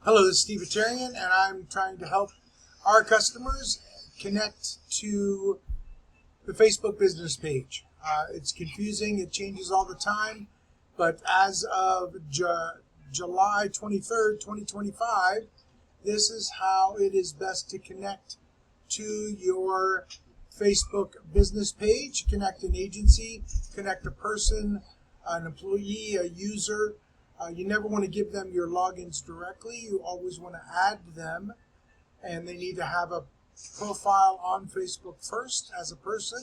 Hello, this is Steve Atarian, and I'm trying to help our customers connect to the Facebook business page. It's confusing, it changes all the time, but as of July 23rd, 2025, this is how it is best to connect to your Facebook business page, connect an agency, connect a person, an employee, a user. You never want to give them your logins directly. You always want to add them, and they need to have a profile on Facebook first as a person,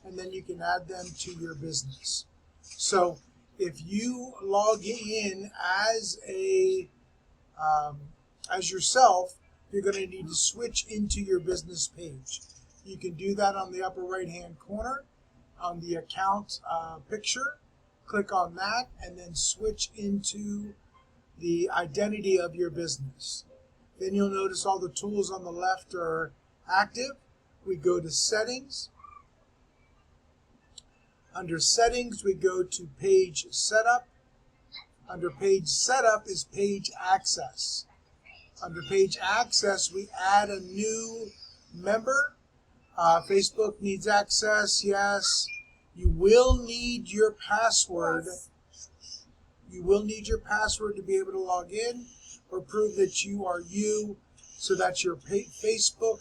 and then you can add them to your business. So if you log in as as yourself, you're going to need to switch into your business page. You can do that on the upper right hand corner on the account picture. Click on that and then switch into the identity of your business. Then you'll notice all the tools on the left are active. We go to settings. Under settings, we go to page setup. Under page setup is page access. Under page access, we add a new member. Facebook needs access, yes. You will need your password. You will need your password to be able to log in or prove that you are you. So that's your Facebook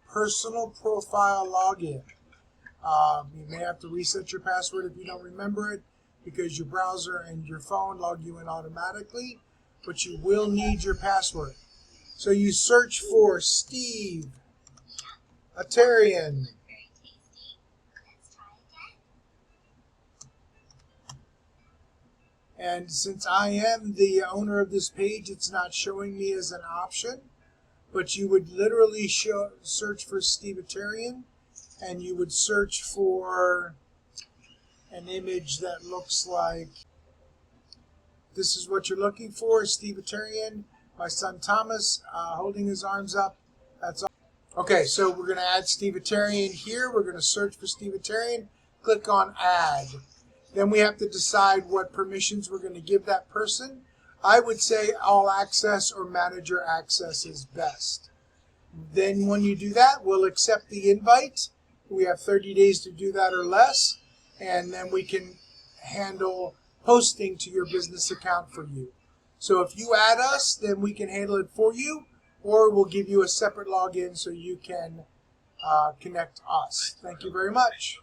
personal profile login. You may have to reset your password if you don't remember it because your browser and your phone log you in automatically, but you will need your password. So you search for Steve Atarian. And since I am the owner of this page, it's not showing me as an option, but you would literally search for Steve Atarian, and you would search for an image that looks like this is what you're looking for, Steve Atarian, my son Thomas holding his arms up. That's all. Okay, so we're going to add Steve Atarian here. We're going to search for Steve Atarian, click on add. Then we have to decide what permissions we're going to give that person. I would say all access or manager access is best. Then when you do that, we'll accept the invite. We have 30 days to do that or less, and then we can handle posting to your business account for you. So if you add us, then we can handle it for you, or we'll give you a separate login so you can connect us. Thank you very much.